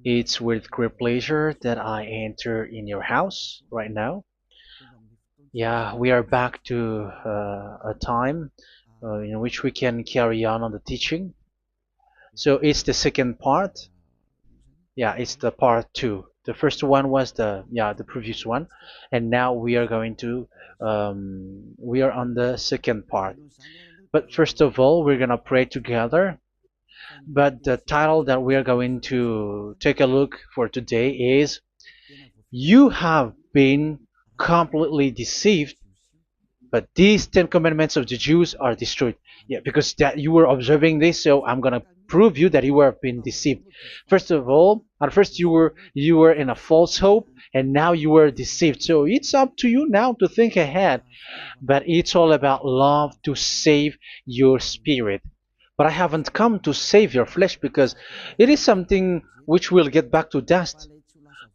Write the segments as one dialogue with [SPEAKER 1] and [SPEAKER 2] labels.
[SPEAKER 1] It's with great pleasure that I enter in your house right now. Yeah, we are back to a time in which we can carry on the teaching. So it's the second part. Yeah, it's the part two. The first one was the previous one, and now we are going to we are on the second part. But first of all, we're gonna pray together. But the title that we are going to take a look for today is "You have been completely deceived, but these 10 commandments of the Jews are destroyed." Yeah, because that you were observing this, so I'm gonna prove you that you were been deceived. First of all, at first you were in a false hope, and now you were deceived. So it's up to you now to think ahead. But it's all about love to save your spirit. But I haven't come to save your flesh, because it is something which will get back to dust.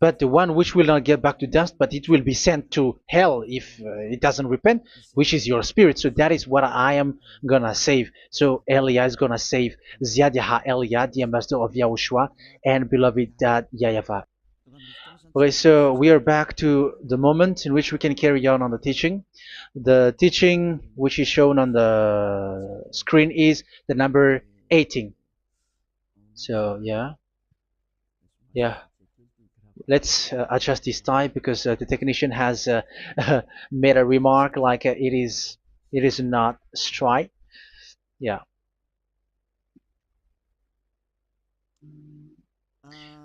[SPEAKER 1] But the one which will not get back to dust, but it will be sent to hell if it doesn't repent, which is your spirit. So that is what I am gonna save. So Elia is gonna save Ziadiha Elia, the ambassador of Yahushua, and beloved dad YAHVAH. Okay, so we are back to the moment in which we can carry on the teaching. The teaching which is shown on the screen is the number 18. So yeah. Let's adjust this time, because the technician has made a remark like it is not straight. Yeah.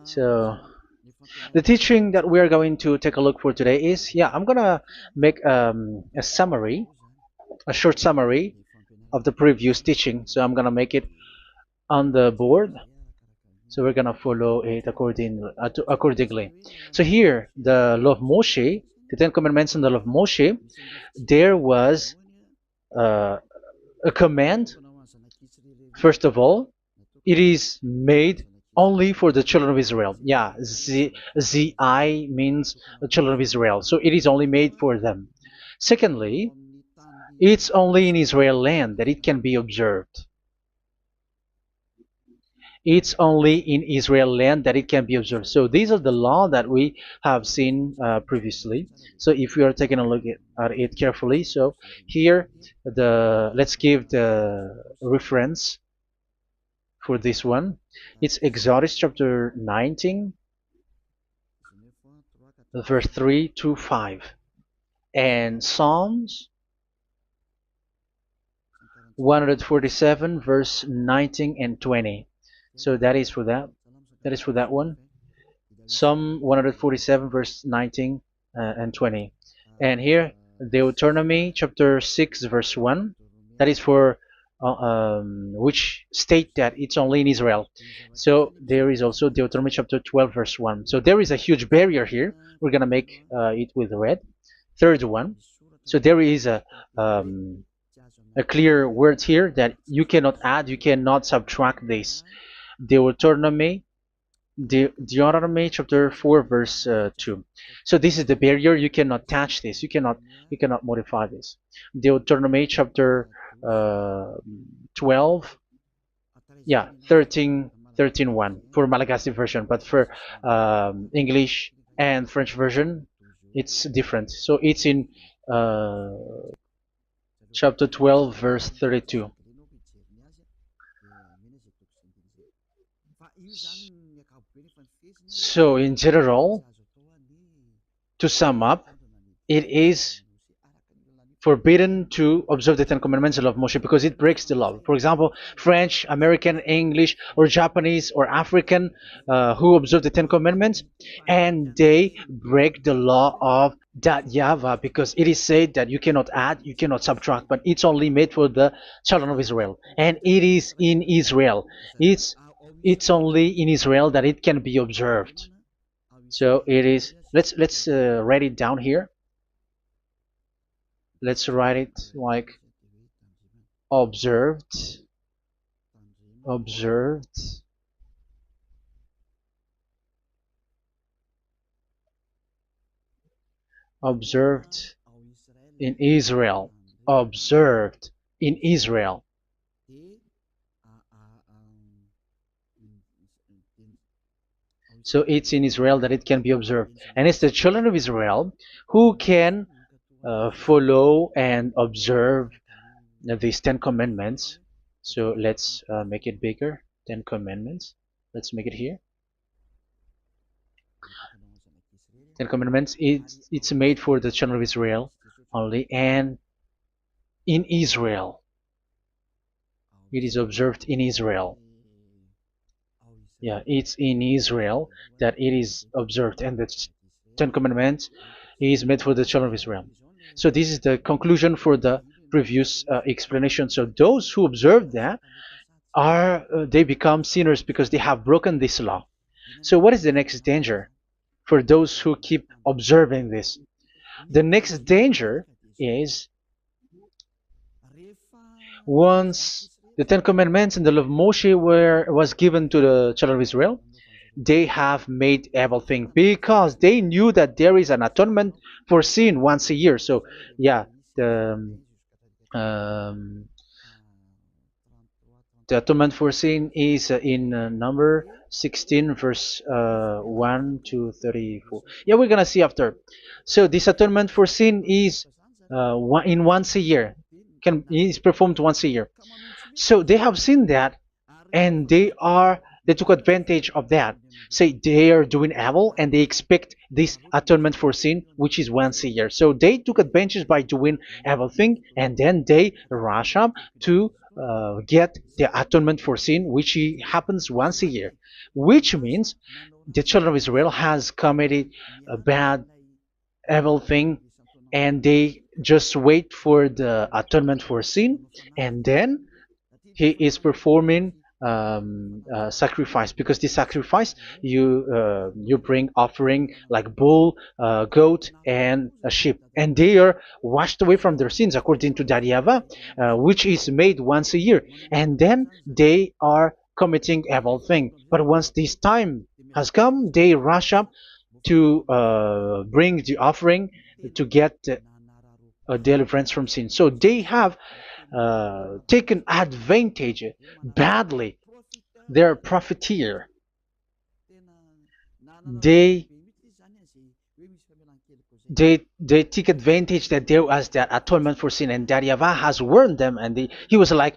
[SPEAKER 1] So the teaching that we are going to take a look for today is, I'm gonna make a summary, a short summary of the previous teaching. So I'm gonna make it on the board. So we're gonna follow it accordingly. So here, the law of Moshe, the Ten Commandments and the law of Moshe, there was uh, a command. First of all, it is made only for the children of Israel. Yeah, Z-I means the children of Israel. So it is only made for them. Secondly, it's only in Israel land that it can be observed. It's only in Israel land that it can be observed. So these are the law that we have seen previously. So if we are taking a look at it carefully, so here let's give the reference for this one. It's Exodus chapter 19, verse 3 to 5, and Psalms 147, verse 19 and 20. So that is for that. That is for that one. Psalm 147, verse 19 and 20. And here, Deuteronomy chapter 6, verse 1. That is for which state that it's only in Israel. So there is also Deuteronomy chapter 12, verse 1. So there is a huge barrier here. We're going to make it with red. Third one. So there is a clear word here that you cannot add, you cannot subtract this. Deuteronomy chapter 4, verse 2. So this is the barrier. You cannot touch this. You cannot modify this. Deuteronomy chapter 12, 13:1 for Malagasy version, but for English and French version, it's different. So it's in chapter 12, verse 32. So in general, to sum up, it is forbidden to observe the Ten Commandments of Moshe because it breaks the law. For example, French, American, English, or Japanese or African who observe the Ten Commandments, and they break the law of that YAHVAH, because it is said that you cannot add, you cannot subtract, but it's only made for the children of Israel, and it is in Israel. It's only in Israel that it can be observed. So it is. Let's write it down here. Let's write it like observed, observed, observed in Israel, observed in Israel. So it's in Israel that it can be observed. And it's the children of Israel who can follow and observe these 10 commandments. So let's make it bigger. 10 commandments. Let's make it here. 10 commandments. It's made for the children of Israel only, and in Israel. It is observed in Israel. Yeah, it's in Israel that it is observed, and the Ten Commandments is made for the children of Israel. So this is the conclusion for the previous explanation. So those who observe that are they become sinners because they have broken this law. So what is the next danger for those who keep observing this? The next danger is once the Ten Commandments and the law of Moshe was given to the children of Israel, they have made everything because they knew that there is an atonement for sin once a year. So yeah, um, the atonement for sin is in number 16 verse 1 to 34. Yeah, we're gonna see after. So this atonement for sin is once a year, is performed once a year. So they have seen that, and they took advantage of that. Say they are doing evil and they expect this atonement for sin, which is once a year. So they took advantage by doing evil thing, and then they rush up to get the atonement for sin, which happens once a year, which means the children of Israel has committed a bad evil thing, and they just wait for the atonement for sin, and then he is performing sacrifice, because the sacrifice you bring offering like bull, goat, and a sheep, and they are washed away from their sins according to that YAHVAH, which is made once a year, and then they are committing evil thing. But once this time has come, they rush up to bring the offering to get deliverance from sin. So they have taken advantage badly. They're profiteer. They they take advantage that there was that atonement for sin, and that YAHVAH has warned them, and he was like,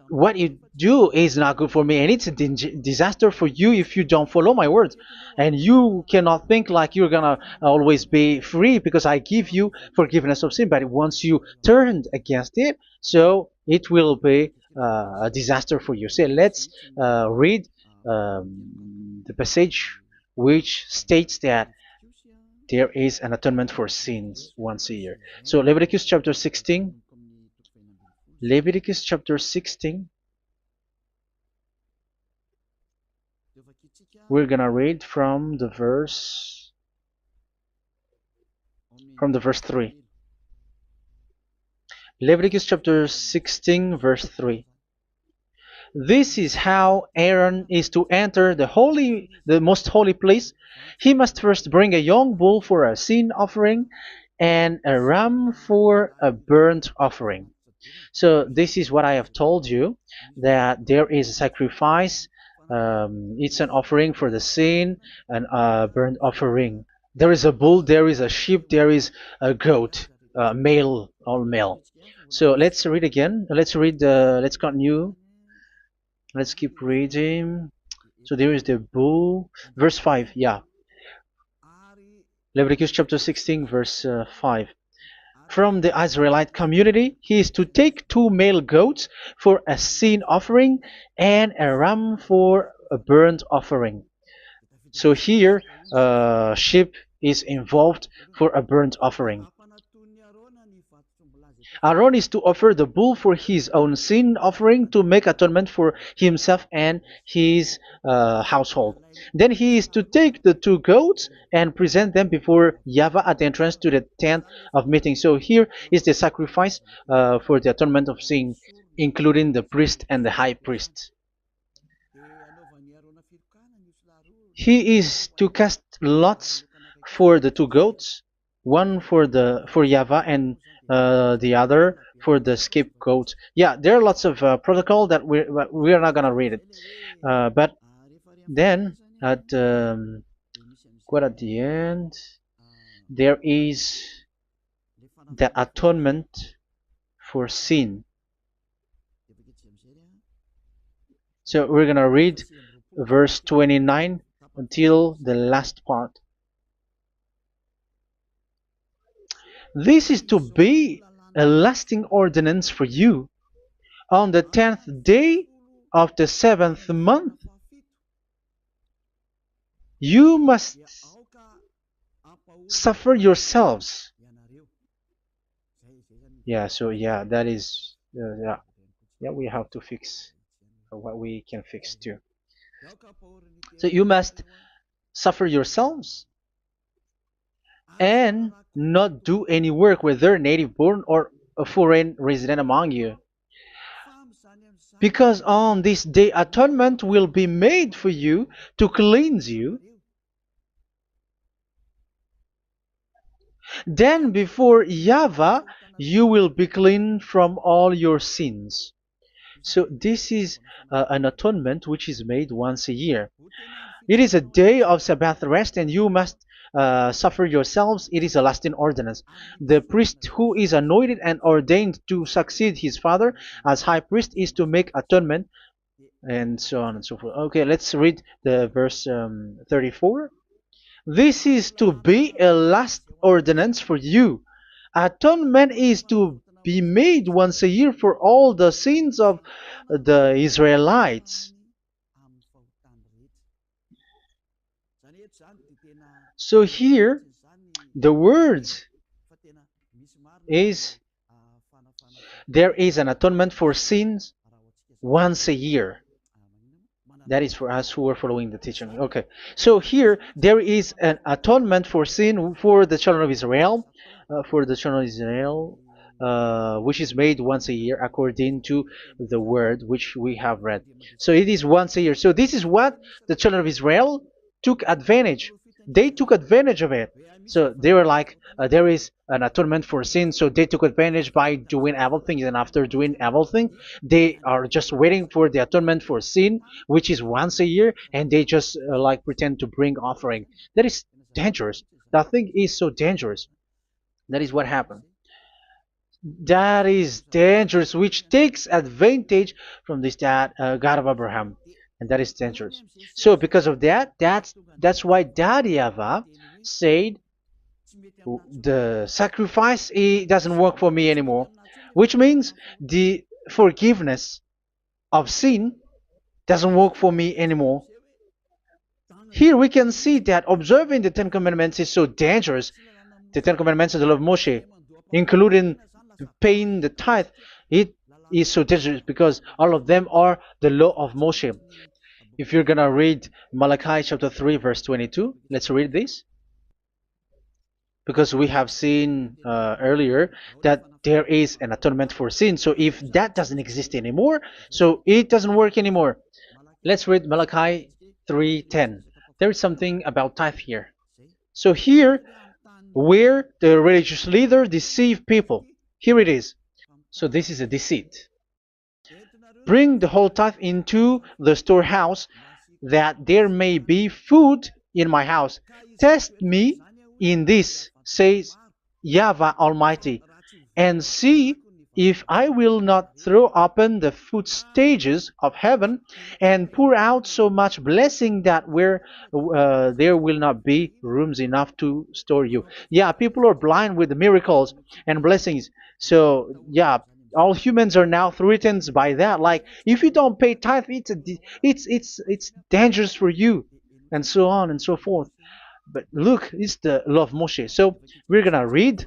[SPEAKER 1] what you do is not good for me, and it's a disaster for you if you don't follow my words, and you cannot think like you're gonna always be free because I give you forgiveness of sin, but once you turned against it, so it will be a disaster for you. So let's read the passage which states that there is an atonement for sins once a year. So Leviticus chapter 16. Leviticus chapter 16. We're gonna read from the verse 3. Leviticus chapter 16 verse 3. This is how Aaron is to enter the most holy place. He must first bring a young bull for a sin offering and a ram for a burnt offering. So this is what I have told you, that there is a sacrifice. It's an offering for the sin, and a burnt offering. There is a bull, there is a sheep, there is a goat, male, all male. So let's read again. Let's continue. Let's keep reading. So there is the bull, verse 5. Yeah, Leviticus chapter 16 verse 5. From the Israelite community, he is to take 2 male goats for a sin offering and a ram for a burnt offering. So here, sheep is involved for a burnt offering. Aaron is to offer the bull for his own sin offering to make atonement for himself and his household. Then he is to take the 2 goats and present them before YAHVAH at the entrance to the tent of meeting. So here is the sacrifice for the atonement of sin, including the priest and the high priest. He is to cast lots for the 2 goats, one for YAHVAH and the other for the scapegoat. Yeah, there are lots of protocol that we are not gonna read it, but then At quite at the end, there is the atonement for sin. So we're gonna read verse 29 until the last part. This is to be a lasting ordinance for you. On the 10th day of the 7th month, you must suffer yourselves. Yeah, so yeah, that is, yeah, we have to fix what we can fix too. So you must suffer yourselves and not do any work, whether native born or a foreign resident among you. Because on this day atonement will be made for you to cleanse you. Then before YAHVAH you will be clean from all your sins. So this is an atonement which is made once a year. It is a day of Sabbath rest, and you must suffer yourselves. It is a lasting ordinance. The priest who is anointed and ordained to succeed his father as high priest is to make atonement, and so on and so forth. Okay, let's read the verse 34. This is to be a last ordinance for you. Atonement is to be made once a year for all the sins of the Israelites. So here, the words is there is an atonement for sins once a year. That is for us who are following the teaching. Okay, so here there is an atonement for sin for the children of Israel, which is made once a year according to the word which we have read. So it is once a year. So this is what the children of Israel took advantage. They took advantage of it. So they were like, there is an atonement for sin, so they took advantage by doing evil things, and after doing evil things, they are just waiting for the atonement for sin, which is once a year, and they just like pretend to bring offering. That is dangerous. That thing is so dangerous. That is what happened. That is dangerous, which takes advantage from this God of Abraham, and that is dangerous. So because of that, that's why Daddy YAHVAH said the sacrifice it doesn't work for me anymore, which means the forgiveness of sin doesn't work for me anymore. Here we can see that observing the Ten Commandments is so dangerous. The Ten Commandments of the law of Moshe, including paying the tithe, it is so dangerous because all of them are the law of Moshe. If you're gonna read Malachi chapter 3 verse 22, let's read this. Because we have seen earlier that there is an atonement for sin. So if that doesn't exist anymore, so it doesn't work anymore. Let's read Malachi 3:10. There is something about tithe here. So here, where the religious leader deceive people, here it is. So this is a deceit. Bring the whole tithe into the storehouse, that there may be food in my house. Test me in this, says YAHVAH Almighty, and see if I will not throw open the food stages of heaven and pour out so much blessing that where there will not be rooms enough to store you. Yeah, people are blind with the miracles and blessings. So yeah, all humans are now threatened by that. Like if you don't pay tithe, it's dangerous for you, and so on and so forth. But look, it's the law of Moshe. So we're gonna read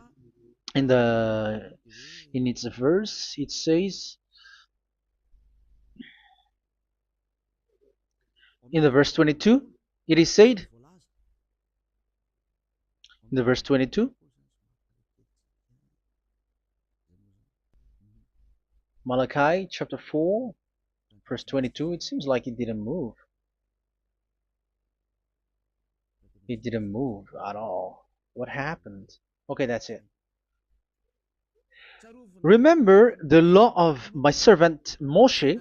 [SPEAKER 1] in the in its verse. It says in the verse 22. It is said in the verse 22. Malachi chapter 4 verse 22. It seems like it didn't move. It didn't move at all. What happened? Okay, that's it. Remember the law of my servant Moshe,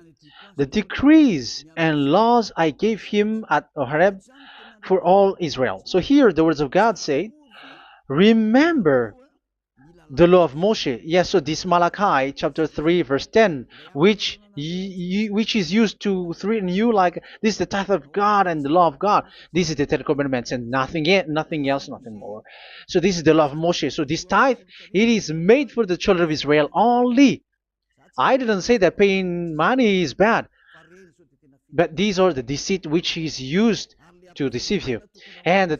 [SPEAKER 1] the decrees and laws I gave him at Horeb for all Israel. So here the words of God say, remember the law of Moshe. Yes, so this Malachi chapter 3 verse 10, which is used to threaten you like this is the tithe of God and the law of God. This is the Ten Commandments and nothing yet, nothing else, nothing more. So this is the law of Moshe. So this tithe, it is made for the children of Israel only. I didn't say that paying money is bad, but these are the deceit which is used to deceive you. And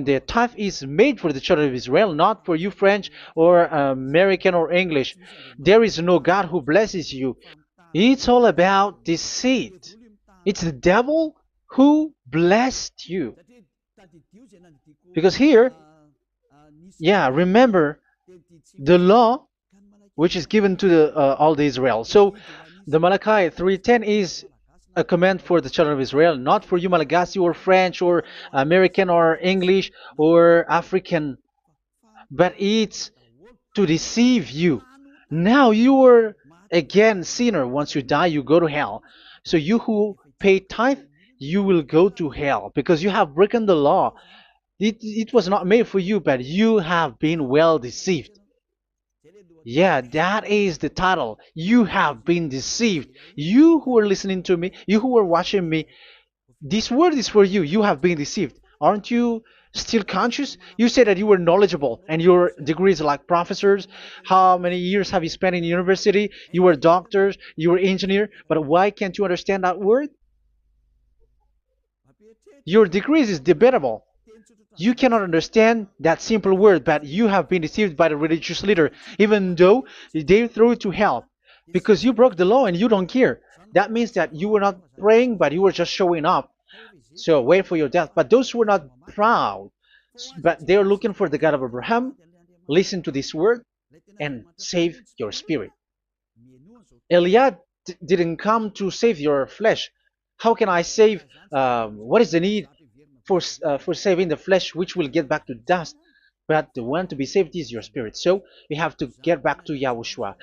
[SPEAKER 1] the tithe is made for the children of Israel, not for you French or American or English. There is no God who blesses you. It's all about deceit. It's the devil who blessed you. Because here, yeah, remember the law which is given to all the Israel. So the Malachi 3:10 is a command for the children of Israel, not for you Malagasy or French or American or English or African, but it's to deceive you. Now you are again sinner. Once you die, you go to hell. So you who pay tithe, you will go to hell because you have broken the law. It was not made for you, but you have been well deceived. Yeah, that is the title. You have been deceived. You who are listening to me, you who are watching me, this word is for you. You have been deceived. Aren't you still conscious? You say that you were knowledgeable and your degrees are like professors. How many years have you spent in university? You were doctors, you were engineer, but why can't you understand that word? Your degrees is debatable. You cannot understand that simple word, but you have been deceived by the religious leader, even though they throw you to hell because you broke the law and you don't care. That means that you were not praying, but you were just showing up. So wait for your death. But those who are not proud, but they are looking for the God of Abraham, listen to this word and save your spirit. Eliad didn't come to save your flesh. How can I save? What is the need for saving the flesh, which will get back to dust? But the one to be saved is your spirit. So we have to get back to Yahushua.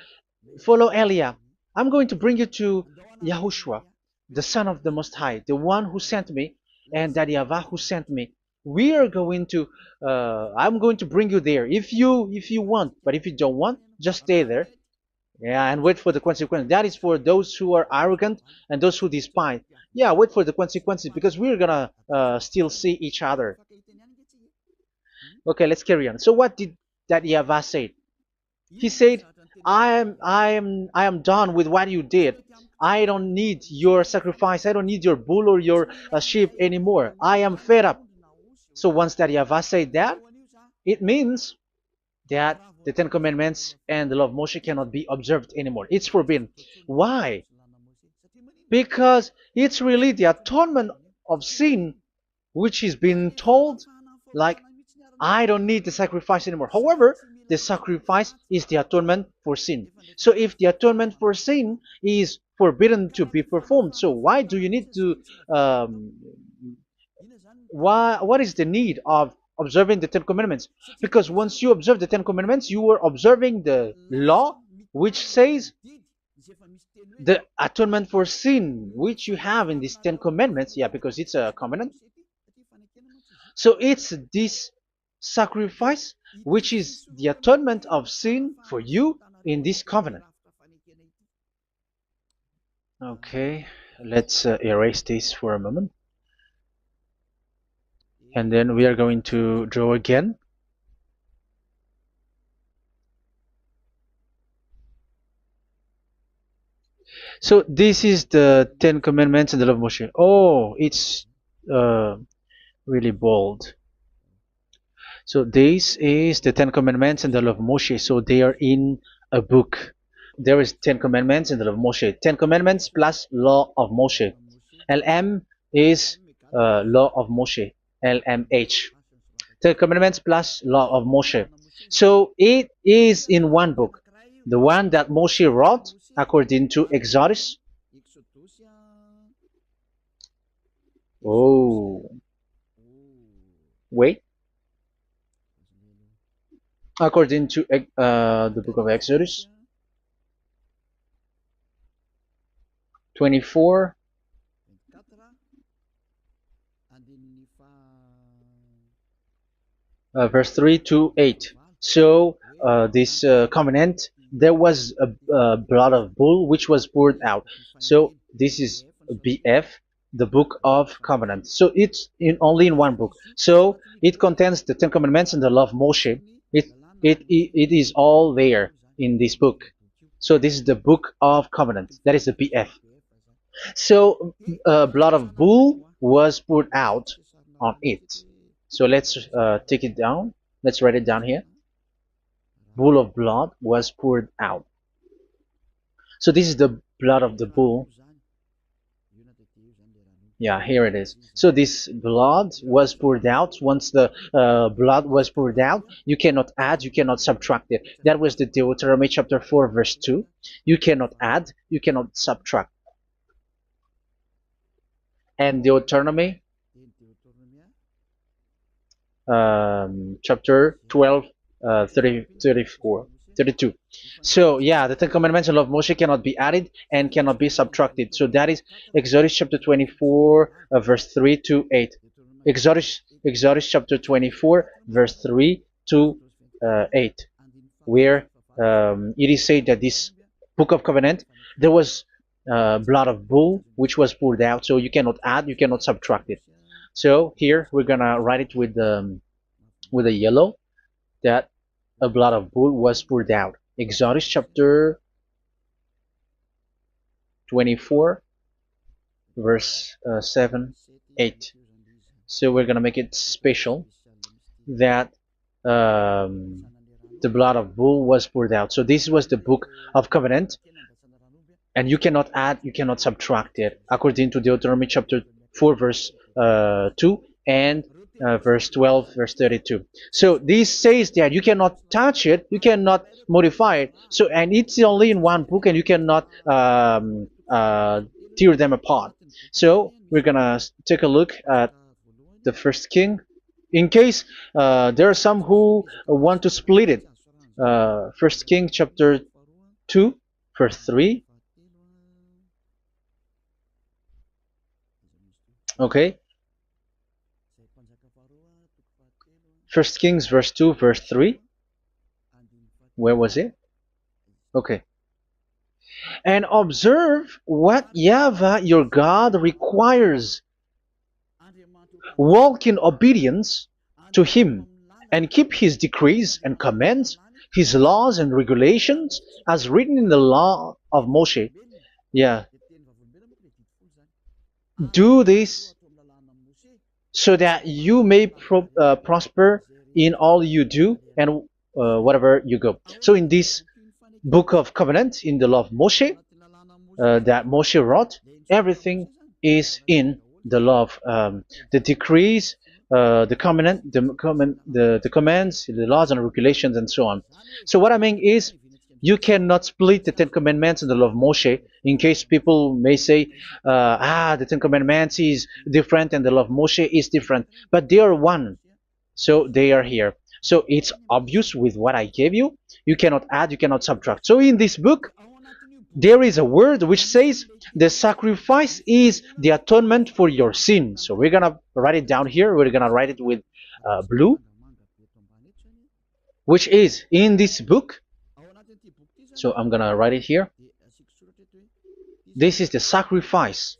[SPEAKER 1] Follow Eliah. I'm going to bring you to Yahushua, the Son of the Most High, the one who sent me, and that YAHVAH who sent me. We are going to. I'm going to bring you there if you want, but if you don't want, just stay there. Yeah, and wait for the consequences. That is for those who are arrogant and those who despise. Yeah, wait for the consequences because we're gonna still see each other. Okay, let's carry on. So what did that YAHVAH say? He said, I am done with what you did. I don't need your sacrifice. I don't need your bull or your sheep anymore. I am fed up. So once that YAHVAH said that, it means that the Ten Commandments and the law of Moshe cannot be observed anymore. It's forbidden. Why? Because it's really the atonement of sin which is being told, like, I don't need the sacrifice anymore. However, the sacrifice is the atonement for sin. So if the atonement for sin is forbidden to be performed, so why do you need to what is the need of observing the Ten Commandments? Because once you observe the Ten Commandments, you are observing the law which says the atonement for sin which you have in these Ten Commandments. Yeah, because it's a covenant. So it's this sacrifice which is the atonement of sin for you in this covenant. Okay, let's erase this for a moment. And then we are going to draw again. So this is the Ten Commandments and the law of Moshe. Oh, it's really bold. So this is the Ten Commandments and the law of Moshe. So they are in a book. There is Ten Commandments and the law of Moshe. Ten Commandments plus law of Moshe. LM is law of Moshe. LMH. Ten Commandments plus law of Moshe. So it is in one book. The one that Moshe wrote according to Exodus. Oh, wait. According to the book of Exodus. 24, verse 3 to 8. So this covenant, there was a blood of bull which was poured out. So this is BF, the book of covenant. So it's only in one book. So it contains the Ten Commandments and the law of Moshe. It is all there in this book. So this is the book of covenant. That is the BF. So blood of bull was poured out on it. So let's take it down. Let's write it down here. Bull of blood was poured out. So this is the blood of the bull. Yeah, here it is. So this blood was poured out. Once the blood was poured out, you cannot add, you cannot subtract it. That was the Deuteronomy chapter 4, verse 2. You cannot add, you cannot subtract. And Deuteronomy chapter 12, 32. So yeah, the Ten Commandments and law of Moshe cannot be added and cannot be subtracted. So that is Exodus chapter 24, verse 3 to 8. Exodus chapter 24, verse 3 to 8, where it is said that this book of covenant, there was blood of bull which was poured out. So you cannot add, you cannot subtract it. So here we're gonna write it with a yellow, that a blood of bull was poured out. Exodus chapter 24, verse 7, 8. So we're gonna make it special that the blood of bull was poured out. So this was the book of covenant, and you cannot add, you cannot subtract it, according to Deuteronomy chapter 4, verse 2 and verse 12, verse 32. So this says that you cannot touch it, you cannot modify it. So, and it's only in one book, and you cannot tear them apart. So we're gonna take a look at the first king. In case there are some who want to split it, First King chapter 2, verse 3. Okay. First Kings verse 2, verse 3. Where was it? Okay. And observe what YAHVAH your God requires. Walk in obedience to him, and keep his decrees and commands, his laws and regulations, as written in the law of Moshe. Yeah. Do this so that you may prosper in all you do and whatever you go. So in this book of covenant, in the law of Moshe, that Moshe wrote, everything is in the law of the decrees, the covenant, the commands, the laws and regulations, and so on. So what I mean is, you cannot split the Ten Commandments and the law of Moshe. In case people may say, the Ten Commandments is different and the law of Moshe is different, but they are one. So they are here. So it's obvious with what I gave you. You cannot add, you cannot subtract. So in this book, there is a word which says the sacrifice is the atonement for your sin. So we're gonna write it down here. We're gonna write it with blue, which is in this book. So I'm gonna write it here. This is the sacrifice.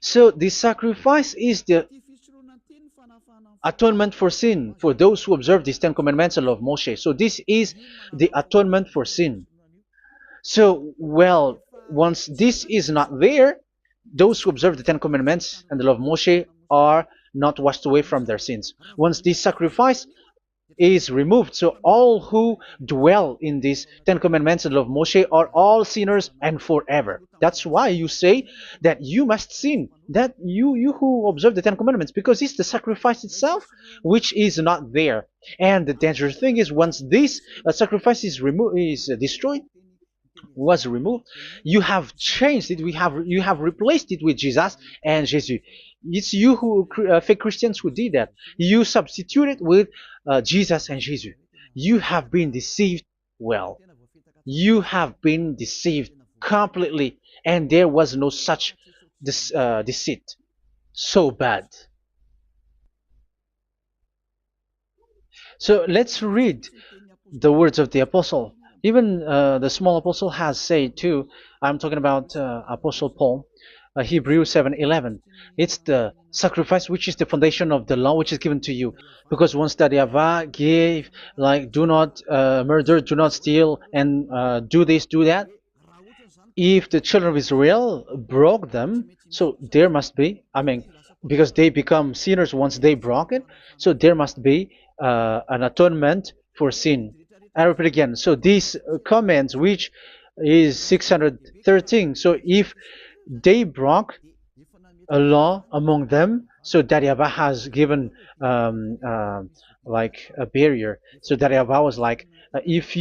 [SPEAKER 1] So the sacrifice is the atonement for sin for those who observe these Ten Commandments and law of Moshe. So this is the atonement for sin. So, well, once this is not there, those who observe the Ten Commandments and the law of Moshe are not washed away from their sins. Once this sacrifice is removed, so all who dwell in these Ten Commandments and law of Moshe are all sinners and forever. That's why you say that you must sin, that you who observe the Ten Commandments, because it's the sacrifice itself which is not there. And the dangerous thing is, once this sacrifice is removed, is destroyed, was removed, you have changed it. You have replaced it with Jesus and Jesus. It's you who fake Christians who did that. You substituted with Jesus and Jesus. You have been deceived well. You have been deceived completely, and there was no such deceit. So bad. So let's read the words of the apostle. Even the small apostle has said too. I'm talking about Apostle Paul, Hebrews 7:11. It's the sacrifice which is the foundation of the law which is given to you. Because once that Yahweh gave, like, do not murder, do not steal, and do this, do that, if the children of Israel broke them, so there must be, I mean, because they become sinners once they broke it, so there must be an atonement for sin. I repeat again. So these comments, which is 613, so if they broke a law among them, so that Yahweh has given like a barrier. So that Yahweh was like, if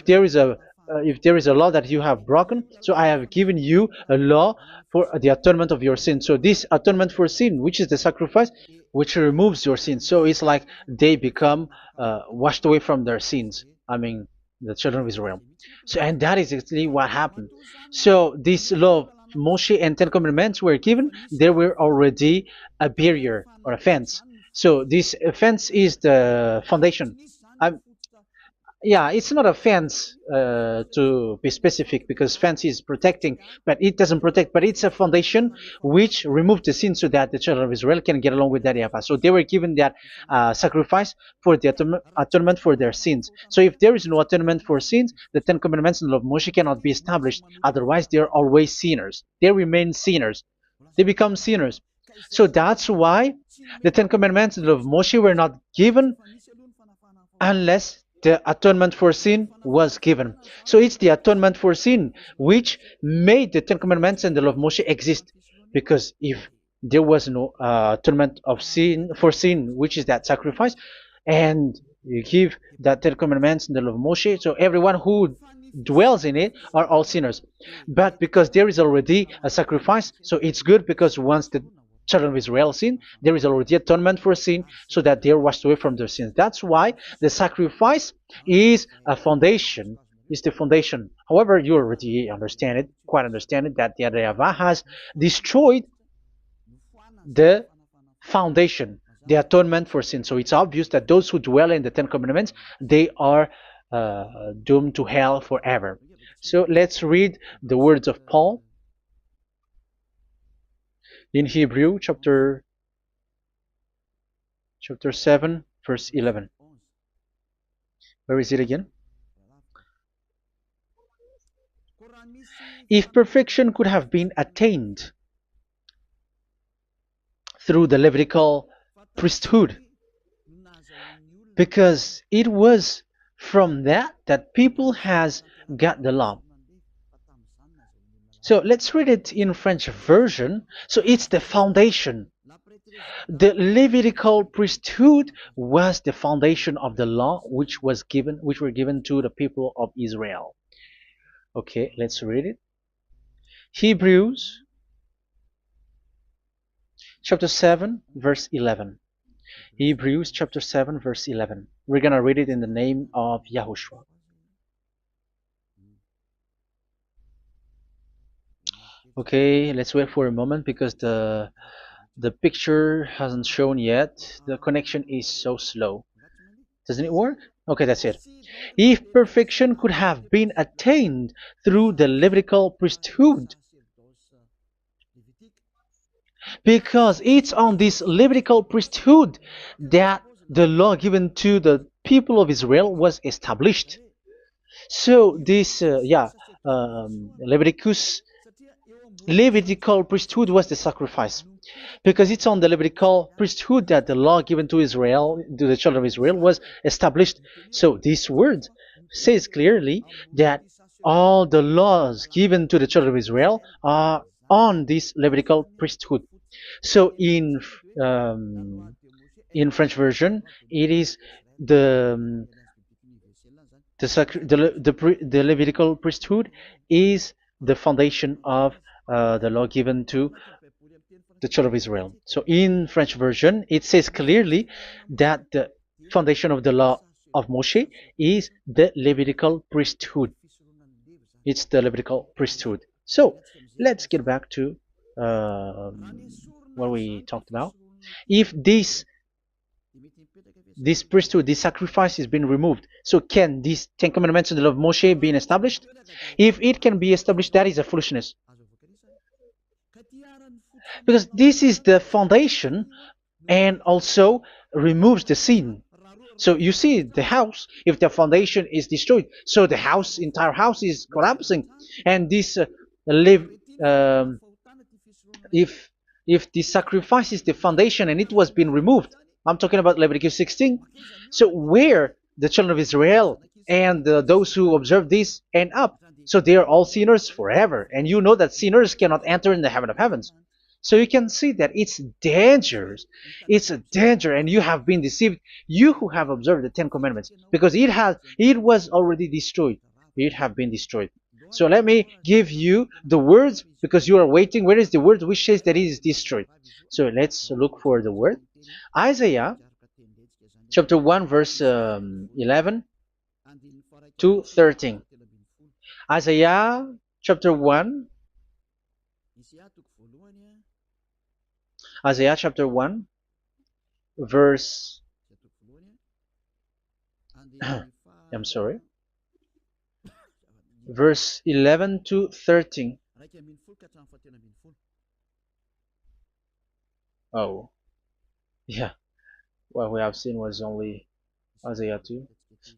[SPEAKER 1] there is a law that you have broken, so I have given you a law for the atonement of your sin. So this atonement for sin, which is the sacrifice, which removes your sins. So it's like they become washed away from their sins. I mean, the children of Israel. So, and that is exactly what happened. So this law of Moshe and Ten Commandments were given. There were already a barrier or a fence. So this fence is the foundation. I'm, yeah, it's not a fence to be specific, because fence is protecting, but it doesn't protect. But it's a foundation which removed the sin so that the children of Israel can get along with that Yahweh. So they were given that sacrifice for the atonement for their sins. So if there is no atonement for sins, the Ten Commandments and the law of Moshe cannot be established. Otherwise, they are always sinners. They remain sinners. They become sinners. So that's why the Ten Commandments and the law of Moshe were not given unless the atonement for sin was given. So it's the atonement for sin which made the Ten Commandments and the law of Moshe exist. Because if there was no atonement of sin for sin, which is that sacrifice, and you give that Ten Commandments and the law of Moshe, so everyone who dwells in it are all sinners. But because there is already a sacrifice, so it's good, because once the children of Israel sin, there is already atonement for sin, so that they are washed away from their sins. That's why the sacrifice is a foundation, is the foundation. However, you already understand it, quite understand it, that the Yahweh has destroyed the foundation, the atonement for sin. So it's obvious that those who dwell in the Ten Commandments, they are doomed to hell forever. So let's read the words of Paul in Hebrew chapter 7 verse 11. Where is it again? If perfection could have been attained through the Levitical priesthood, because it was from that people has got the law. So let's read it in French version. So it's the foundation. The Levitical priesthood was the foundation of the law which were given to the people of Israel. Okay, let's read it. Hebrews chapter 7 verse 11. Hebrews chapter 7 verse 11. We're going to read it in the name of YAHOSHUAH. Okay, let's wait for a moment, because the picture hasn't shown yet. The connection is so slow. Doesn't it work? Okay, that's it. If perfection could have been attained through the Levitical priesthood, because it's on this Levitical priesthood that the law given to the people of Israel was established. So this, Levitical priesthood was the sacrifice, because it's on the Levitical priesthood that the law given to Israel, to the children of Israel, was established. So this word says clearly that all the laws given to the children of Israel are on this Levitical priesthood. So in French version, it is the Levitical priesthood is the foundation of the law given to the children of Israel. So in French version, it says clearly that the foundation of the law of Moshe is the Levitical priesthood. It's the Levitical priesthood. So let's get back to what we talked about. If this priesthood, this sacrifice has been removed, so can these Ten Commandments and the law of Moshe be established? If it can be established, that is a foolishness. Because this is the foundation and also removes the sin. So you see the house, if the foundation is destroyed, so the entire house is collapsing, and this live um, if the sacrifice is the foundation and it was being removed, I'm talking about Leviticus 16. So where the children of Israel and those who observe this end up, so they are all sinners forever, and you know that sinners cannot enter in the heaven of heavens. So you can see that it's dangerous. It's a danger, and you have been deceived. You who have observed the Ten Commandments, because it was already destroyed. It have been destroyed. So let me give you the words because you are waiting. Where is the word which says that it is destroyed? So let's look for the word. Isaiah chapter 1 verse 11 to 13. Isaiah chapter 1. Isaiah chapter 1 verse I'm sorry. Verse 11 to 13. Oh, yeah. What we have seen was only Isaiah 2.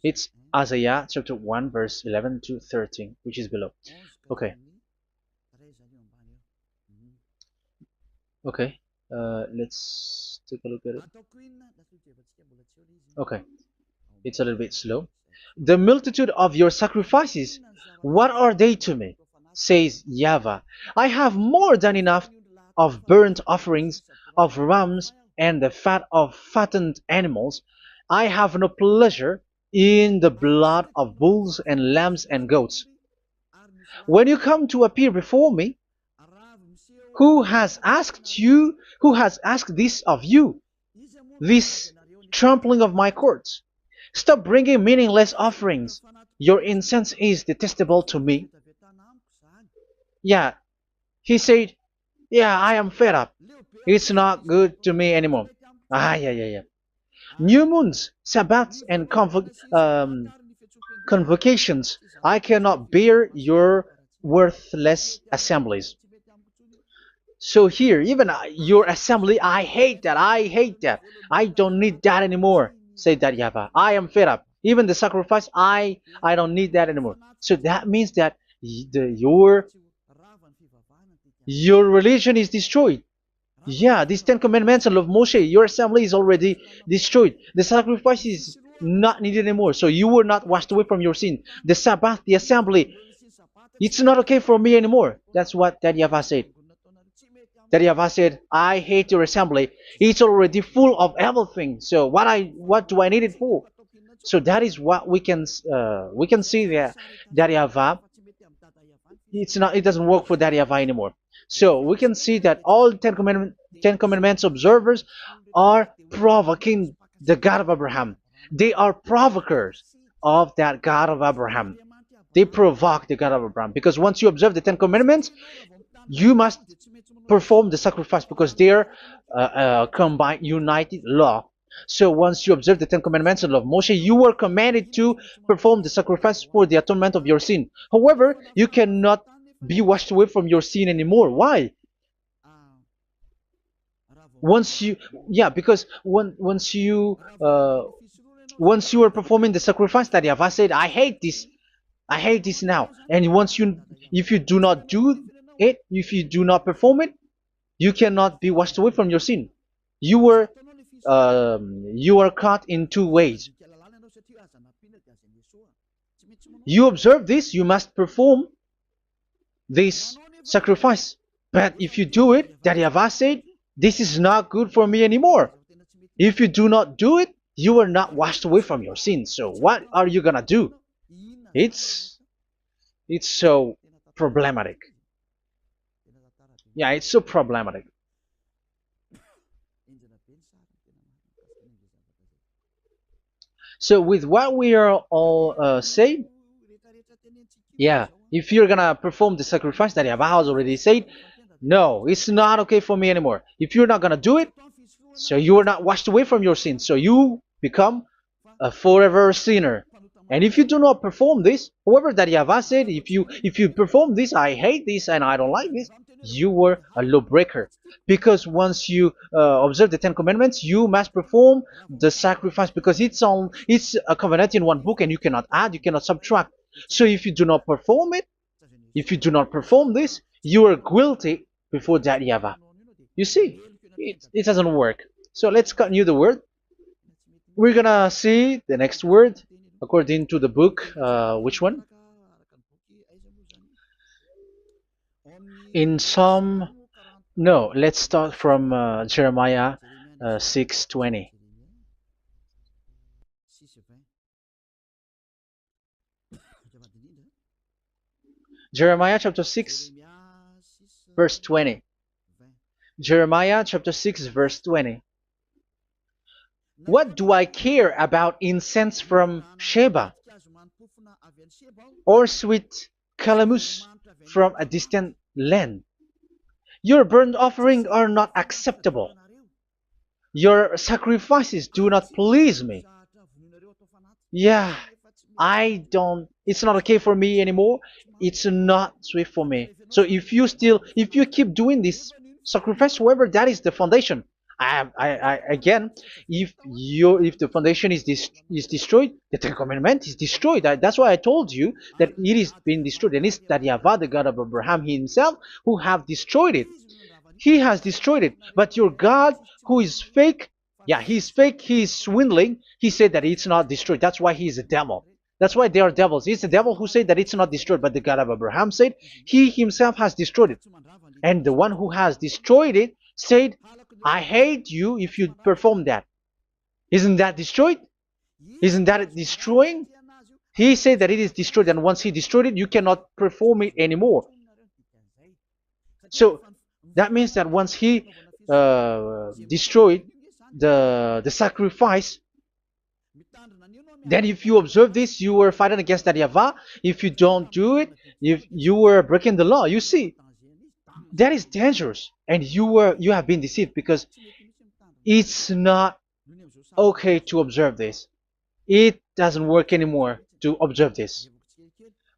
[SPEAKER 1] It's Isaiah chapter 1 verse 11 to 13, which is below. Okay. Okay. Let's take a look at it. Okay. It's a little bit slow. The multitude of your sacrifices, what are they to me? Says YAHVAH. I have more than enough of burnt offerings, of rams, and the fat of fattened animals. I have no pleasure in the blood of bulls and lambs and goats. When you come to appear before me, who has asked this of you, this trampling of my courts? Stop bringing meaningless offerings. Your incense is detestable to me. Yeah, he said, yeah, I am fed up. It's not good to me anymore. Yeah. New moons, Sabbaths, and convocations. I cannot bear your worthless assemblies. So here, even your assembly, I hate that. I hate that. I don't need that anymore. Say that YAHVAH. I am fed up. Even the sacrifice, I don't need that anymore. So that means that your religion is destroyed. Yeah, these Ten Commandments and of Moshe, your assembly is already destroyed. The sacrifice is not needed anymore. So you were not washed away from your sin. The Sabbath, the assembly, it's not okay for me anymore. That's what that YAHVAH said. That YAHVAH said, I hate your assembly. It's already full of everything. So what do I need it for? So that is what we can see there. That YAHVAH, it doesn't work for that YAHVAH anymore. So we can see that all Ten Commandments observers are provoking the God of Abraham. They are provokers of that God of Abraham. They provoke the God of Abraham, because once you observe the Ten Commandments, you must perform the sacrifice, because they are combined, united law. So once you observe the Ten Commandments and love Moshe, you were commanded to perform the sacrifice for the atonement of your sin. However, you cannot be washed away from your sin anymore. Why? Once you, yeah, because once you are performing the sacrifice, that YAHVAH said, I hate this now. And if you do not do it, if you do not perform it, you cannot be washed away from your sin. You are caught in two ways. You observe this, you must perform this sacrifice. But if you do it, that YAHVAH said, this is not good for me anymore. If you do not do it, you are not washed away from your sins. So what are you gonna do? It's so problematic. Yeah, it's so problematic. So with what we are all saying, yeah, if you're gonna perform the sacrifice that Yahweh has already said, no, it's not okay for me anymore. If you're not gonna do it, so you are not washed away from your sins, so you become a forever sinner. And if you do not perform this, however that Yahweh said, if you perform this, I hate this and I don't like this, you were a lawbreaker. Because once you observe the Ten Commandments, you must perform the sacrifice because it's a covenant in one book and you cannot add, you cannot subtract. So if you do not perform it, if you do not perform this, you are guilty before that Yahweh. You see, it doesn't work. So let's continue the word. We're gonna see the next word according to the book. Which one? In Psalm. No, let's start from Jeremiah 6:20. Jeremiah chapter 6, verse 20. Jeremiah chapter 6, verse 20. What do I care about incense from Sheba or sweet calamus from a distant land? Your burnt offerings are not acceptable. Your sacrifices do not please me. Yeah, it's not okay for me anymore. It's not sweet for me. So if you keep doing this sacrifice, however, that is the foundation. Again, if the foundation is destroyed, the Ten Commandment is destroyed. That's why I told you that it is being destroyed, and it's that Yahweh, the God of Abraham himself, who have destroyed it. He has destroyed it. But your God, who is fake, yeah, he's fake, he's swindling. He said that it's not destroyed. That's why he is a devil. That's why they are devils. It's the devil who said that it's not destroyed, but the God of Abraham said he himself has destroyed it. And the one who has destroyed it said, I hate you if you perform that. Isn't that destroyed? Isn't that destroying? He said that it is destroyed, and once he destroyed it, you cannot perform it anymore. So that means that once he destroyed the sacrifice, then if you observe this, you were fighting against that Yahweh. If you don't do it, if you were breaking the law, you see, that is dangerous, and you have been deceived because it's not okay to observe this. It doesn't work anymore to observe this.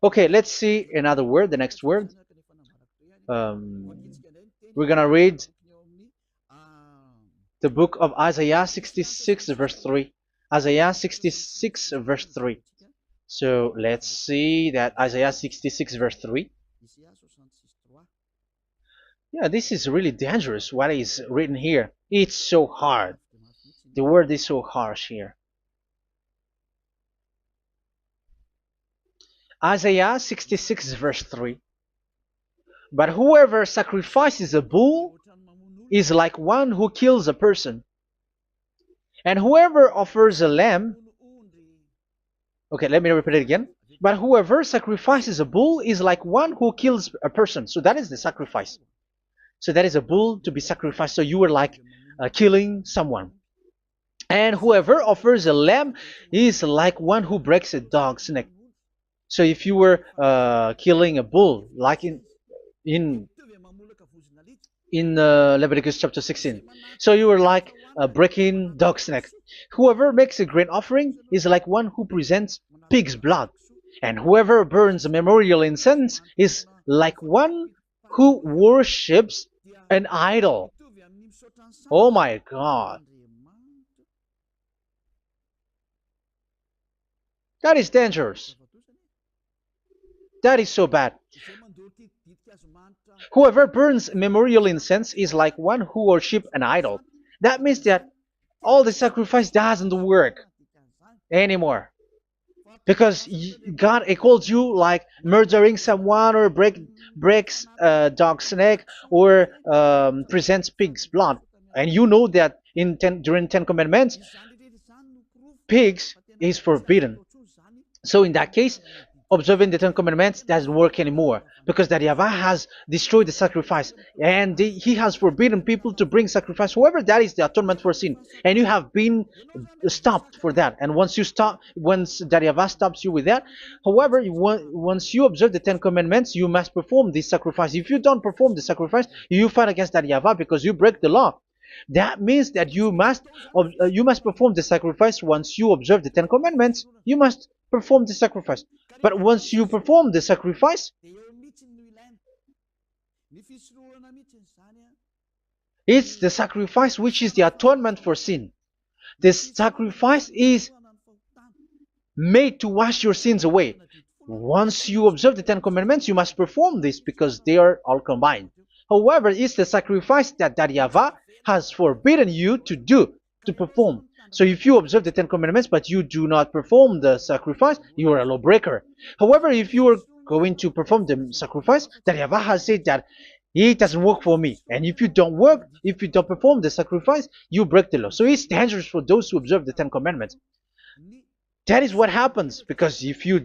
[SPEAKER 1] Okay, let's see another word, the next word. We're gonna read the book of Isaiah 66 verse 3. Isaiah 66 verse 3. So let's see that Isaiah 66 verse 3. Yeah, this is really dangerous what is written here. It's so hard. The word is so harsh here. Isaiah 66 verse 3. But whoever sacrifices a bull is like one who kills a person. And whoever offers a lamb... Okay, let me repeat it again. But whoever sacrifices a bull is like one who kills a person. So that is the sacrifice. So that is a bull to be sacrificed. So you were like killing someone. And whoever offers a lamb is like one who breaks a dog's neck. So if you were killing a bull, like in Leviticus chapter 16, so you were like breaking dog's neck. Whoever makes a grain offering is like one who presents pig's blood. And whoever burns a memorial incense is like one who worships an idol. Oh my God. That is dangerous. That is so bad. Whoever burns memorial incense is like one who worships an idol. That means that all the sacrifice doesn't work anymore. Because God calls you like murdering someone or breaks a dog's neck or presents pig's blood. And you know that during 10 Commandments, pigs is forbidden. So in that case, observing the Ten Commandments doesn't work anymore because that YAHVAH has destroyed the sacrifice and he has forbidden people to bring sacrifice. However, that is the atonement for sin, and you have been stopped for that. And once you stop, once that YAHVAH stops you with that, however, once you observe the Ten Commandments, you must perform this sacrifice. If you don't perform the sacrifice, you fight against that YAHVAH because you break the law. That means that you must perform the sacrifice. Once you observe the Ten Commandments, you must perform the sacrifice. But once you perform the sacrifice, it's the sacrifice which is the atonement for sin. This sacrifice is made to wash your sins away. Once you observe the Ten Commandments, you must perform this because they are all combined. However, it's the sacrifice that YAHVAH has forbidden you to do, to perform. So if you observe the Ten Commandments but you do not perform the sacrifice, you are a lawbreaker. However, if you are going to perform the sacrifice, YAHVAH has said that it doesn't work for me. And if you don't perform the sacrifice, you break the law. So it's dangerous for those who observe the Ten Commandments. That is what happens, because if you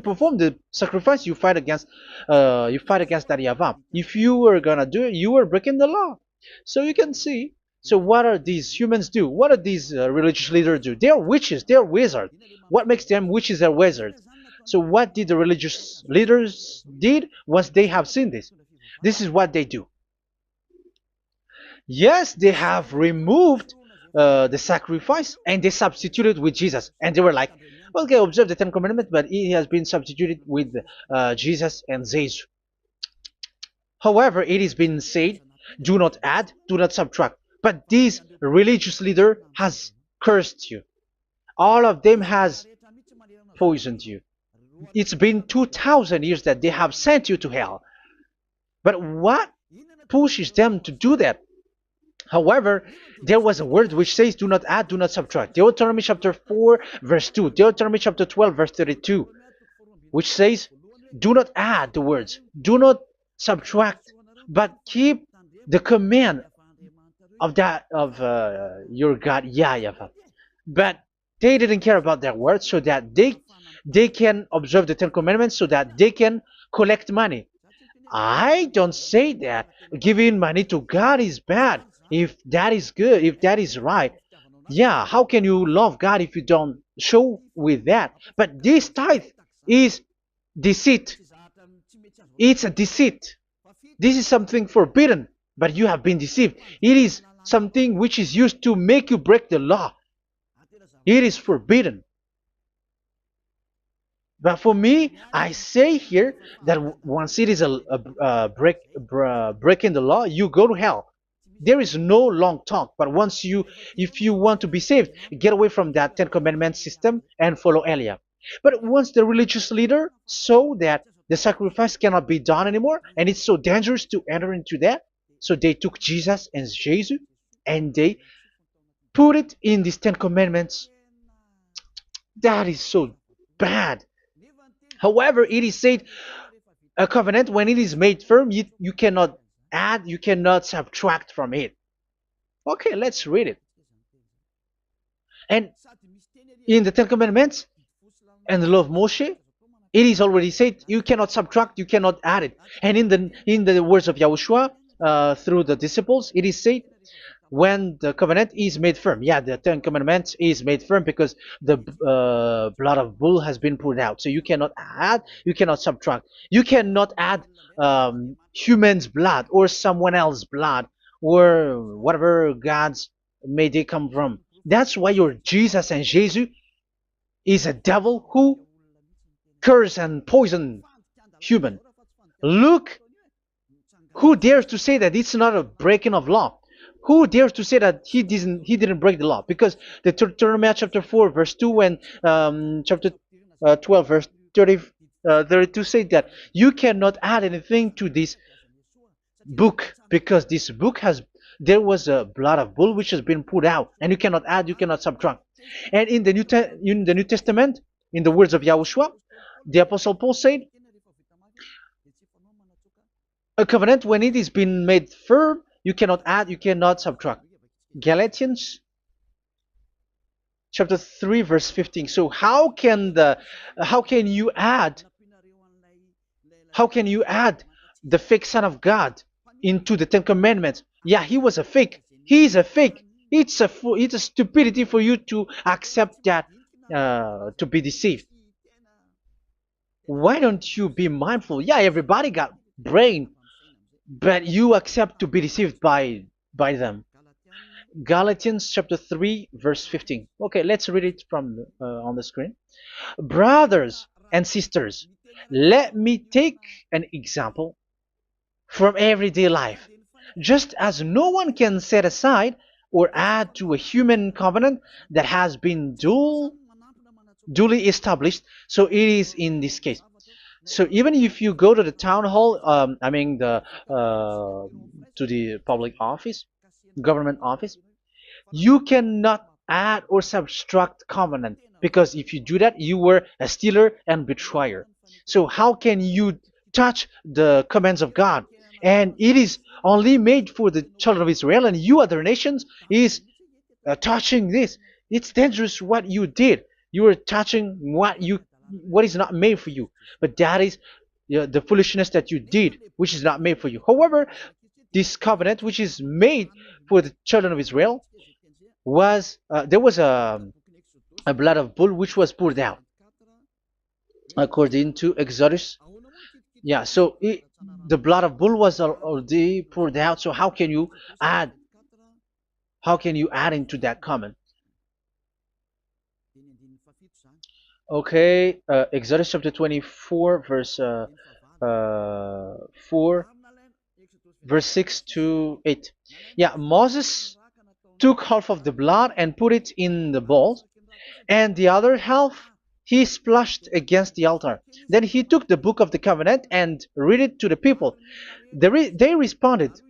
[SPEAKER 1] perform the sacrifice, you fight against that YAHVAH. If you are gonna do it, you are breaking the law. So you can see. So what are these humans do? What are these religious leaders do? They are witches. They are wizards. What makes them witches and wizards? So what did the religious leaders did once they have seen this? This is what they do. Yes, they have removed the sacrifice and they substituted with Jesus, and they were like, okay, observe the Ten Commandments, but it has been substituted with Jesus and Jesus. However, it has been said, do not add, do not subtract. But this religious leader has cursed you. All of them has poisoned you. It's been 2,000 years that they have sent you to hell. But what pushes them to do that? However, there was a word which says, do not add, do not subtract. Deuteronomy chapter 4, verse 2. Deuteronomy chapter 12, verse 32. Which says, do not add the words, do not subtract, but keep the command of your God, YAHVAH. But they didn't care about that word, so that they can observe the Ten Commandments, so that they can collect money. I don't say that giving money to God is bad. If that is good, if that is right, yeah, how can you love God if you don't show with that? But this tithe is deceit. It's a deceit. This is something forbidden, but you have been deceived. It is something which is used to make you break the law. It is forbidden. But for me, I say here that once it is breaking the law, you go to hell. There is no long talk. But if you want to be saved, get away from that Ten Commandments system and follow Eliah. But once the religious leader saw that the sacrifice cannot be done anymore, and it's so dangerous to enter into that, so they took Jesus and Jesus and they put it in these Ten Commandments. That is so bad. However, it is said a covenant, when it is made firm, you cannot add, you cannot subtract from it. Okay, let's read it. And in the Ten Commandments and the law of Moshe, it is already said you cannot subtract, you cannot add it. And in the words of YAHOSHUAH through the disciples, it is said when the covenant is made firm. Yeah, the Ten Commandments is made firm because the blood of bull has been poured out. So you cannot add, you cannot subtract. You cannot add human's blood or someone else's blood or whatever gods may they come from. That's why your Jesus and Jesus is a devil who curse and poison human. Look, who dares to say that it's not a breaking of law? Who dares to say that he didn't break the law? Because the Deuteronomy chapter 4 verse 2 and chapter 12 verse 32 say that you cannot add anything to this book, because this book there was a blood of bull which has been put out, and you cannot add, you cannot subtract. And in the New Testament, in the words of YAHOSHUAH, the Apostle Paul said, a covenant, when it is been made firm, you cannot add, you cannot subtract. Galatians chapter 3 verse 15. So how can you add How can you add the fake Son of God into the Ten Commandments? Yeah, he was a fake. He is a fake. It's a stupidity for you to accept that, to be deceived. Why don't you be mindful? Yeah, everybody got brain, but you accept to be deceived by them. Galatians chapter 3 verse 15. Okay, let's read it from on the screen. Brothers and sisters, let me take an example from everyday life. Just as no one can set aside or add to a human covenant that has been duly established, so it is in this case. So even if you go to the town hall, I mean to the public office, government office, you cannot add or subtract covenant, because if you do that, you were a stealer and betrayer. So how can you touch the commands of God? And it is only made for the children of Israel, and you other nations is touching this. It's dangerous what you did. You are touching what is not made for you. But that is the foolishness that you did, which is not made for you. However, this covenant, which is made for the children of Israel, was there was a blood of bull which was poured out according to Exodus. Yeah, so the blood of bull was already poured out. So add how can you add into that comment? Okay, Exodus chapter 24 verse 4, verse 6 to 8. Yeah, Moses took half of the blood and put it in the bowl, and the other half he splashed against the altar. Then he took the book of the covenant and read it to the people. They responded,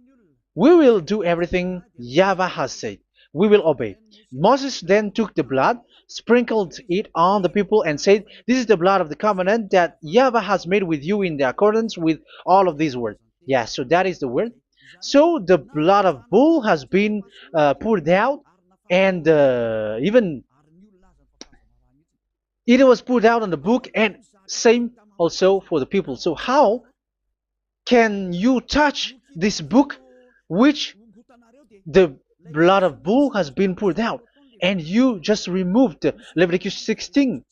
[SPEAKER 1] "We will do everything YAHVAH has said. We will obey." Moses then took the blood, sprinkled it on the people, and said, "This is the blood of the covenant that YAHVAH has made with you in the accordance with all of these words." Yeah, so that is the word. So the blood of bull has been poured out, and even it was poured out on the book, and same also for the people. So how can you touch this book which the blood of bull has been poured out, and you just removed Leviticus 16?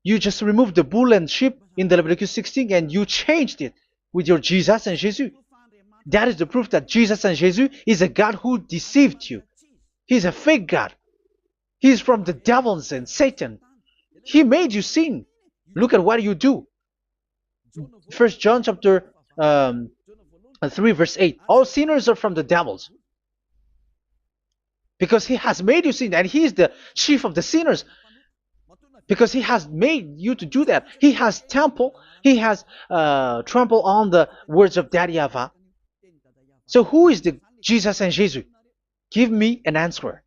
[SPEAKER 1] You just removed the bull and sheep in the Leviticus 16, and you changed it with your Jesus and Jesus. That is the proof that Jesus and Jesus is a God who deceived you. He's a fake God. He's from the devils and Satan. He made you sin. Look at what you do. First John chapter 3 verse 8. All sinners are from the devils, because he has made you sin, and he is the chief of the sinners, because he has made you to do that. He has trampled on the words of Daddy Yahvah. So who is the Jesus and Jesus? Give me an answer.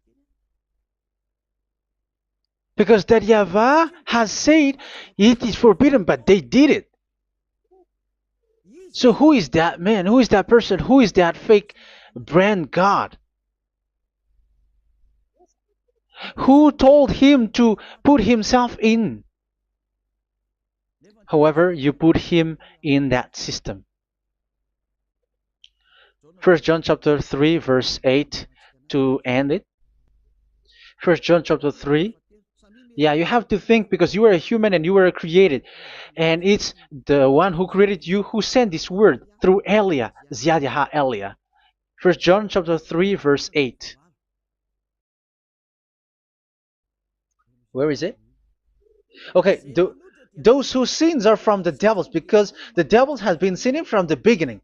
[SPEAKER 1] Because Daddy Yahvah has said it is forbidden, but they did it. So who is that man? Who is that person? Who is that fake brand God? Who told him to put himself in? However, you put him in that system. First John chapter 3 verse 8 to end it. First John chapter 3. Yeah, you have to think, because you are a human and you were created. And it's the one who created you who sent this word through Elia, Ziadiha Elia. First John chapter 3 verse 8. Where is it? Okay, those whose sins are from the devils, because the devils has been sinning from the beginning.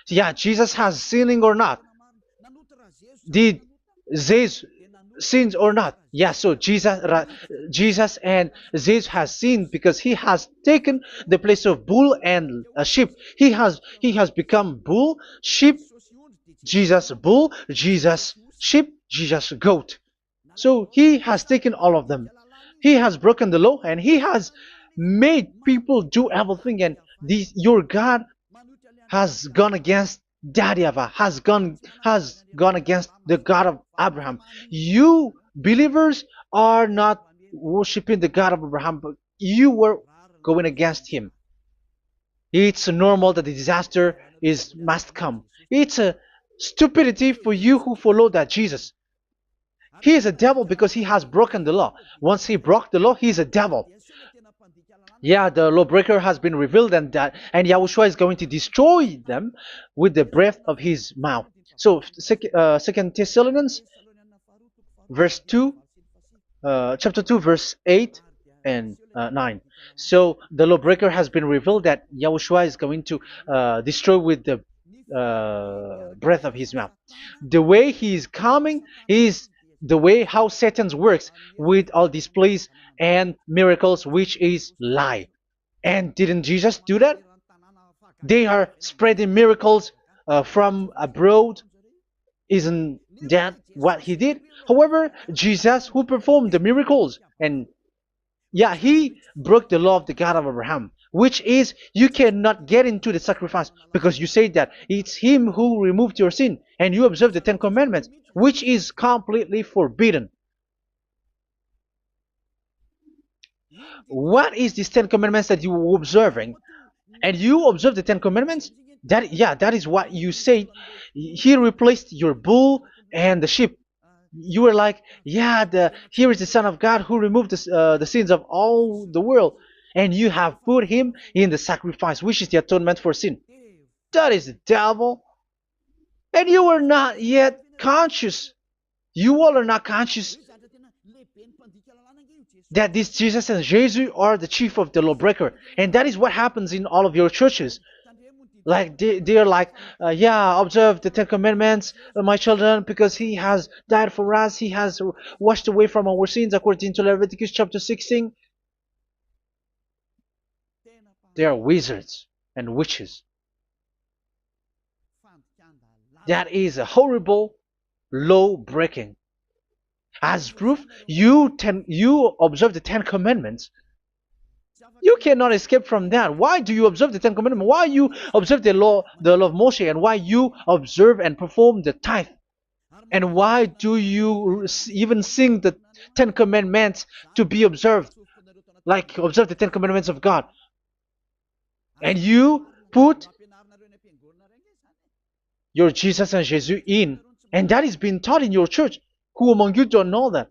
[SPEAKER 1] Yeah, Jesus has sinning or not? Did Zeus sins or not? Yeah, so Jesus and Zeus has sinned, because he has taken the place of bull and a sheep. He has become bull, sheep, Jesus bull, Jesus sheep, Jesus goat. So he has taken all of them. He has broken the law, and he has made people do everything. And your God has gone against Dadiava, has gone against the God of Abraham. You believers are not worshiping the God of Abraham, but you were going against him. It's normal that the disaster is must come. It's a stupidity for you who follow that Jesus. He is a devil because he has broken the law. Once he broke the law, he is a devil. Yeah, the lawbreaker has been revealed, and Yahushua is going to destroy them with the breath of his mouth. So, Second Thessalonians, verse 2, chapter 2, verse 8 and 9. So the lawbreaker has been revealed that Yahushua is going to destroy with the breath of his mouth. The way he is coming is the way how Satan works with all displays and miracles, which is lie. And didn't Jesus do that? They are spreading miracles from abroad. Isn't that what he did? However, Jesus, who performed the miracles, and yeah, he broke the law of the God of Abraham, which is you cannot get into the sacrifice because you say that it's him who removed your sin and you observe the Ten Commandments, which is completely forbidden. What is these Ten Commandments that you were observing? And you observe the Ten Commandments? That is what you said. He replaced your bull and the sheep. You were like, yeah, here is the Son of God who removed the sins of all the world, and you have put him in the sacrifice, which is the atonement for sin. That is the devil, and you are not yet conscious. You all are not conscious that this Jesus and Jesus are the chief of the lawbreaker, and that is what happens in all of your churches. Like they're like, yeah, observe the Ten Commandments, my children, because he has died for us. He has washed away from our sins, according to Leviticus chapter 16. They are wizards and witches. That is a horrible law breaking. As proof, you observe the Ten Commandments. You cannot escape from that. Why do you observe the Ten Commandments? Why you observe the law of Moshe, and why you observe and perform the tithe? And why do you even sing the Ten Commandments to be observed? Like observe the Ten Commandments of God. And you put your Jesus and Jesus in. And that is being taught in your church. Who among you don't know that?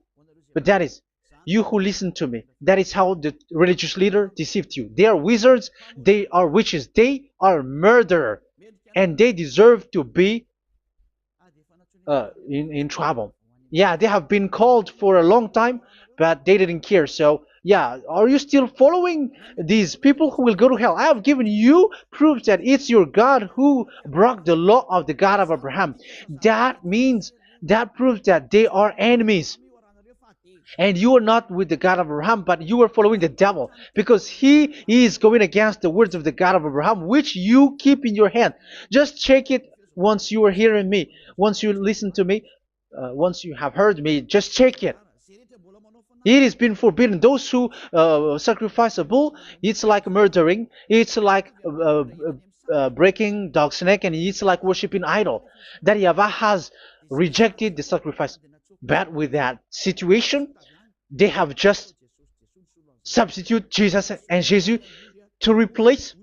[SPEAKER 1] But that is you who listen to me. That is how the religious leader deceived you. They are wizards. They are witches. They are murderers. And they deserve to be in trouble. Yeah, they have been called for a long time, but they didn't care. So, yeah, are you still following these people who will go to hell? I have given you proof that it's your God who broke the law of the God of Abraham. That proves that they are enemies. And you are not with the God of Abraham, but you are following the devil, because he is going against the words of the God of Abraham, which you keep in your hand. Just check it once you are hearing me, once you listen to me, once you have heard me, just check it. It has been forbidden. Those who sacrifice a bull, it's like murdering, it's like breaking dog's neck, and it's like worshiping idol. That YAHVAH has rejected the sacrifice. But with that situation, they have just substitute Jesus and Jesus to replace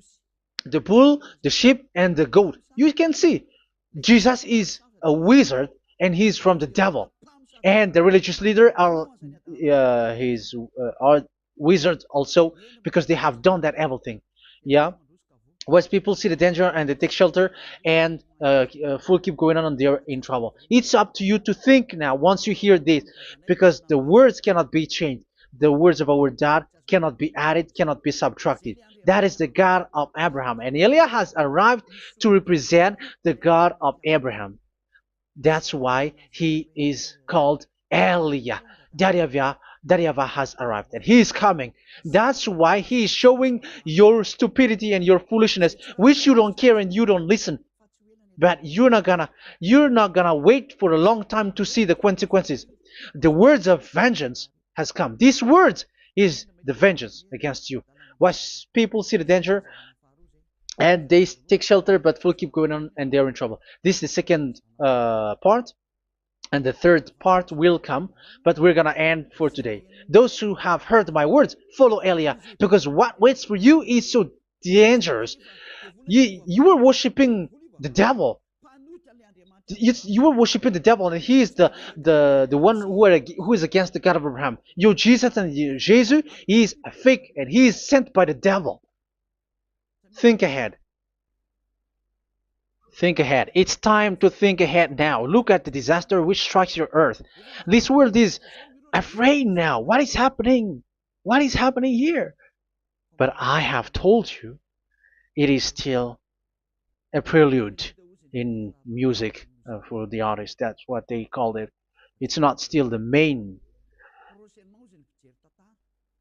[SPEAKER 1] the bull, the sheep, and the goat. You can see Jesus is a wizard and he's from the devil, and the religious leader are wizards also, because they have done that evil thing. Yeah. Once people see the danger and they take shelter, and full keep going on, and they're in trouble. It's up to you to think now once you hear this, because the words cannot be changed. The words of our God cannot be added, cannot be subtracted. That is the God of Abraham, and Eliah has arrived to represent the God of Abraham. That's why he is called Eliah. YAHVAH has arrived, and he is coming. That's why he is showing your stupidity and your foolishness, which you don't care and you don't listen. But you're not gonna wait for a long time to see the consequences. The words of vengeance has come. These words is the vengeance against you. Once people see the danger and they take shelter, but will keep going on, and they're in trouble. This is the second part. And the third part will come, but we're gonna end for today. Those who have heard my words, follow Eliah, because what waits for you is so dangerous. You were worshiping the devil. You were worshiping the devil, and he is the one who is against the God of Abraham. Your Jesus and your Jesus, he is a fake, and he is sent by the devil. Think ahead. Think ahead. It's time to think ahead now. Look at the disaster which strikes your earth. This world is afraid now. What is happening? What is happening here? But I have told you, it is still a prelude in music for the artist. That's what they called it. It's not still the main.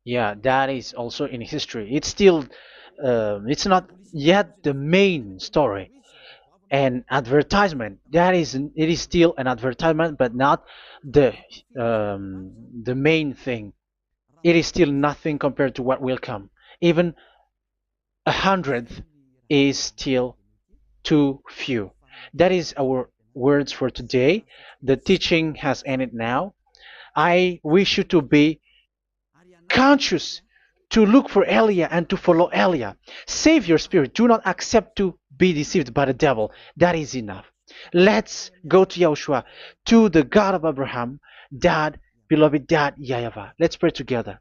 [SPEAKER 1] Yeah, that is also in history. It's still, it's not yet the main story. And advertisement, that is, it is still an advertisement, but not the the main thing. It is still nothing compared to what will come. Even a hundredth is still too few. That is our words for today. The teaching has ended now. I wish you to be conscious, to look for Elia and to follow Elia. Save your spirit. Do not accept to be deceived by the devil. That is enough. Let's go to Yahushua, to the God of Abraham, Dad, beloved Dad, YAHVAH. Let's pray together.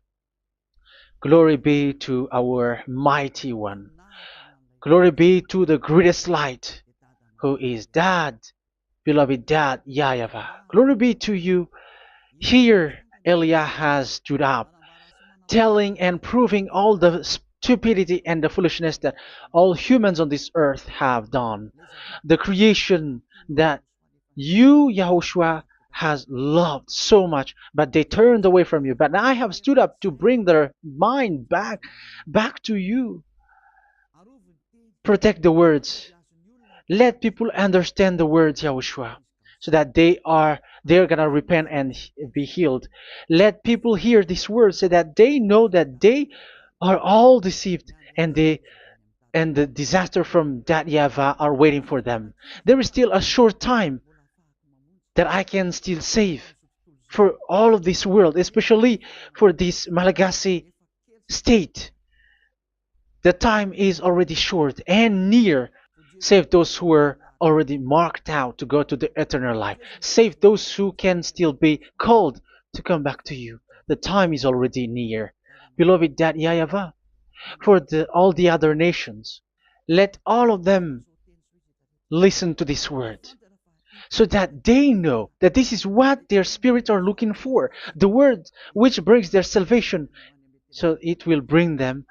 [SPEAKER 1] Glory be to our mighty one. Glory be to the greatest light, who is Dad, beloved Dad, YAHVAH. Glory be to you. Here, Elia has stood up, telling and proving all the stupidity and the foolishness that all humans on this earth have done. The creation that you, Yahushua, has loved so much, but they turned away from you. But I have stood up to bring their mind back to you. Protect the words. Let people understand the words, Yahushua, so that they're gonna repent and be healed. Let people hear these words so that they know that they are all deceived, and the disaster from that YAHVAH are waiting for them. There is still a short time that I can still save for all of this world, especially for this Malagasy state. The time is already short and near. Save those who are already marked out to go to the eternal life. Save those who can still be called to come back to you. The time is already near. Beloved Dad YAHVAH, for all the other nations, let all of them listen to this word, so that they know that this is what their spirits are looking for, the word which brings their salvation, so it will bring them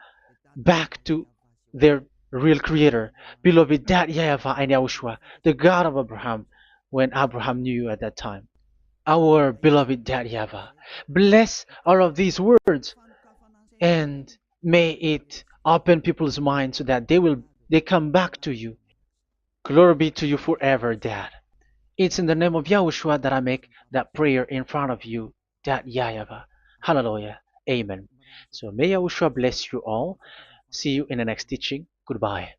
[SPEAKER 1] back to their real creator, beloved Dad YAHVAH and Yahushua, the God of Abraham, when Abraham knew you at that time. Our beloved Dad YAHVAH, bless all of these words, and may it open people's minds so that they come back to you. Glory be to you forever, Dad. It's in the name of Yahushua that I make that prayer in front of you, Dad YAHVAH. Hallelujah. Amen. So may Yahushua bless you all. See you in the next teaching. Goodbye.